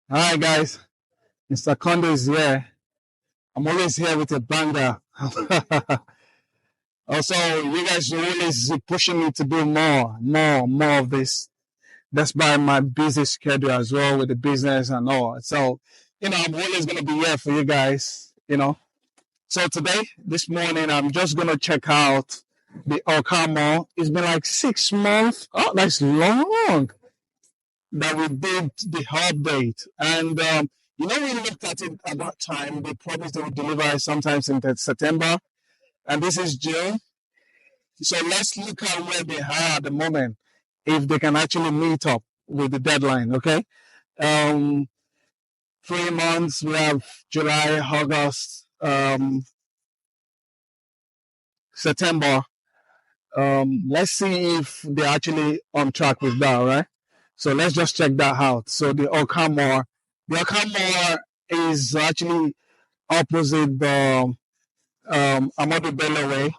Hi guys, Mr. Kondo is here. I'm always here with a banger. Also, you guys are always pushing me to do more of this. That's by my busy schedule as well with the business and all. So, I'm always gonna be here for you guys. So today, this morning, I'm just gonna check out the ORCA Mall. It's been like 6 months. Oh, that's long that we did the update. And we looked at it at that time. They promised they would deliver it sometimes in September, and this is June. So let's look at where they are at the moment, if they can actually meet up with the deadline. Okay, 3 months. We have July, August, September. Let's see if they're actually on track with that. Right. So let's just check that out. So the ORCA Mall is actually opposite the Amado Bello Way.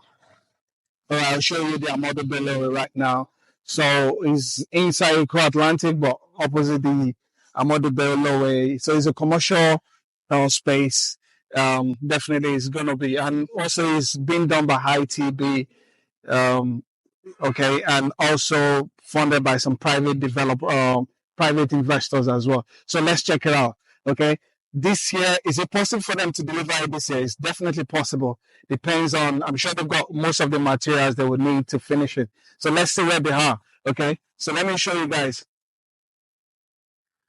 I'll show you the Amado Bello Way right now. So it's inside Eco Atlantic, but opposite the Amado Bello Way. So it's a commercial space. Definitely it's going to be. And also it's being done by ITB. Okay. And also funded by some private private investors as well. So let's check it out. Okay. This year, is it possible for them to deliver it this year? It's definitely possible. Depends on, I'm sure they've got most of the materials they would need to finish it. So let's see where they are. Okay. So let me show you guys.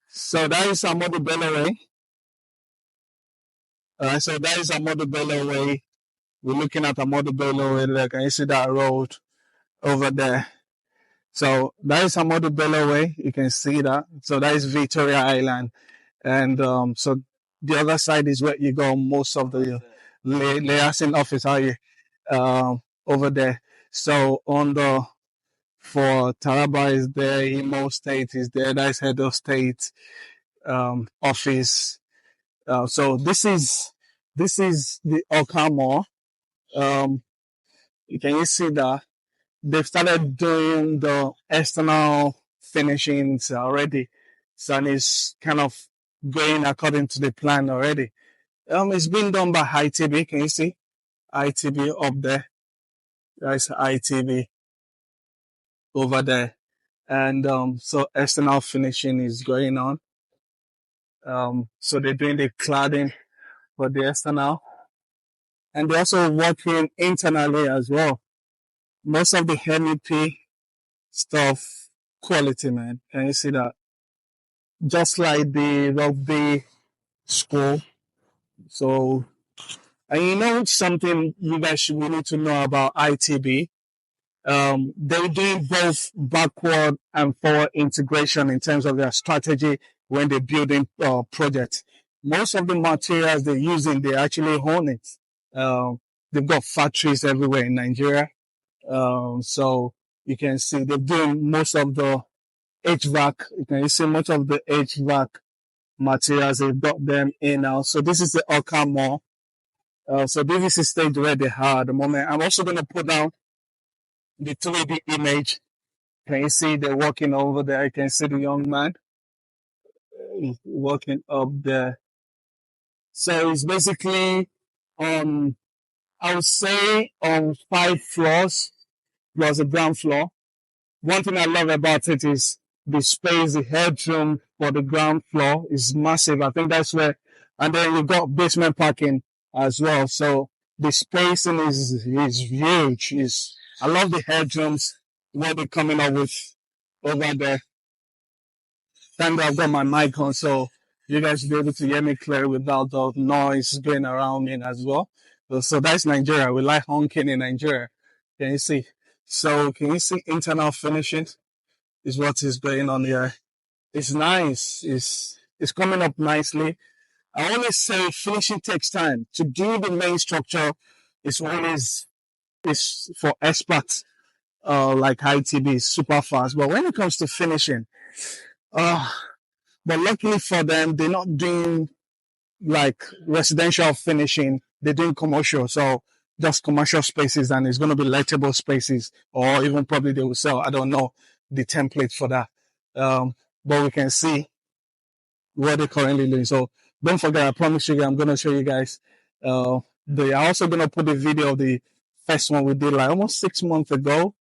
So that is Amado Bello Way. So that is Amado Bello Way. We're looking at Amado Bello Way. Look, can you see that road over there? So that is Amado Bello Way. You can see that. So that is Victoria Island. And so the other side is where you go most of the liaison office are you over there. So for Taraba is there, Imo State is there, that's head of state office. So this is the ORCA Mall. Can you see that they've started doing the external finishings already? So it's kind of going according to the plan already. It's been done by ITB. Can you see ITB up there? That's ITB over there. And so external finishing is going on. So they're doing the cladding for the external. And they're also working internally as well. Most of the MEP stuff, quality, man. Can you see that? Just like the rugby school. So, and something you guys should need to know about ITB. They're doing both backward and forward integration in terms of their strategy when they're building projects. Most of the materials they're using, they actually own it. They've got factories everywhere in Nigeria. So you can see they're doing most of the HVAC. You can see much of the HVAC materials. They've got them in now. So this is the ORCA Mall. So this is the stage where they are at the moment. I'm also going to put down the 3D image. Can you see they're walking over there? You can see the young man walking up there. So it's basically I would say on 5 floors plus a ground floor. One thing I love about it is the space, the headroom for the ground floor is massive. I think that's where, and then you got basement parking as well. So the spacing is huge. I love the headrooms, what they're coming up with over there. Thank God I've got my mic on, so you guys will be able to hear me clearly without the noise going around me as well. So that's Nigeria. We like honking in Nigeria. Can you see? So can you see internal finishing is what is going on here. It's nice. It's coming up nicely. I always say finishing takes time. To do the main structure is for experts like ITB, is super fast. But when it comes to finishing, but luckily for them, they're not doing like residential finishing. They're doing commercial. So just commercial spaces, and it's going to be lettable spaces, or even probably they will sell. I don't know the template for that. But we can see what they're currently doing. So don't forget, I promise you, I'm going to show you guys. They are also going to put the video of the first one we did like almost 6 months ago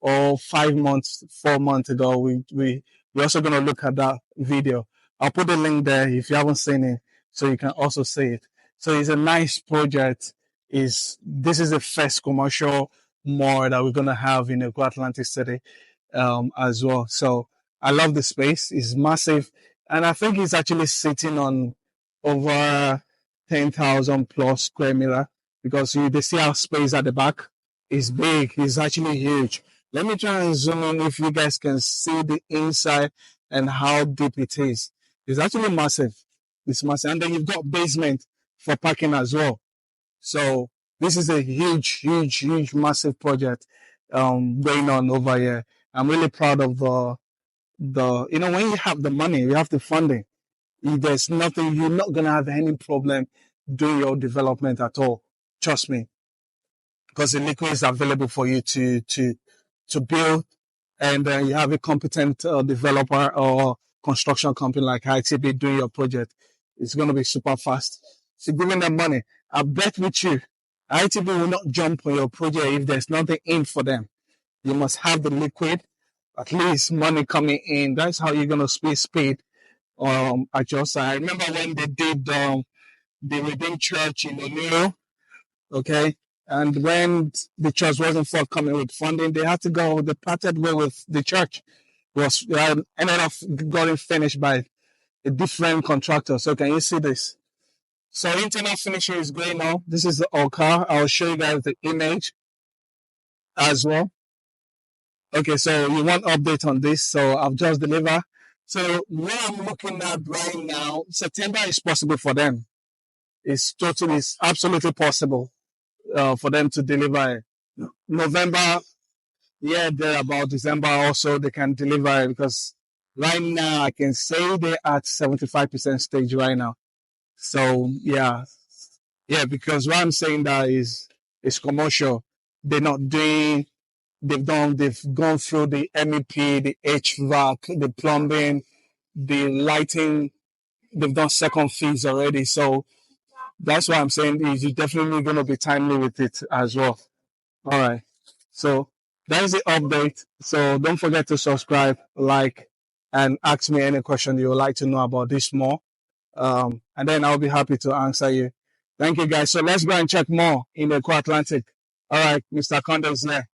or 5 months, 4 months ago. We're also going to look at that video. I'll put the link there if you haven't seen it, so you can also see it. So it's a nice project. This is the first commercial mall that we're going to have in Eko Atlantic City as well. So I love the space. It's massive. And I think it's actually sitting on over 10,000 plus square meter, because they see our space at the back is big. It's actually huge. Let me try and zoom in if you guys can see the inside and how deep it is. It's actually massive. It's massive. And then you've got basement for parking as well. So this is a huge, huge, huge, massive project going on over here. I'm really proud of when you have the money, you have the funding. If there's nothing, you're not going to have any problem doing your development at all. Trust me. Because the liquid is available for you to build, and you have a competent developer or construction company like ITB doing your project. It's going to be super fast. So giving them money, I bet with you, ITB will not jump on your project if there's nothing in for them. You must have the liquid, at least money coming in. That's how you're going to speed at your side. I remember when they did the Redeemed Church in Oniro, okay? And when the church wasn't forthcoming with funding, they had to go the parted way with the church. Ended up getting finished by a different contractor. So can you see this? So internal finishing is going on. This is the ORCA. I'll show you guys the image as well. Okay, so you want update on this. So I've just delivered. So what I'm looking at right now, September is possible for them. It's absolutely possible for them to deliver. November, yeah, they're about December also, they can deliver it, because right now I can say they're at 75% stage right now. So yeah, because what I'm saying that is commercial. They're not doing, they've gone through the MEP, the HVAC, the plumbing, the lighting. They've done second phase already. So that's why I'm saying you're definitely going to be timely with it as well. All right. So that is the update. So don't forget to subscribe, like, and ask me any question you would like to know about this more. And then I'll be happy to answer you. Thank you, guys. So let's go and check more in the Eko Atlantic. All right, Mr. Conde is there.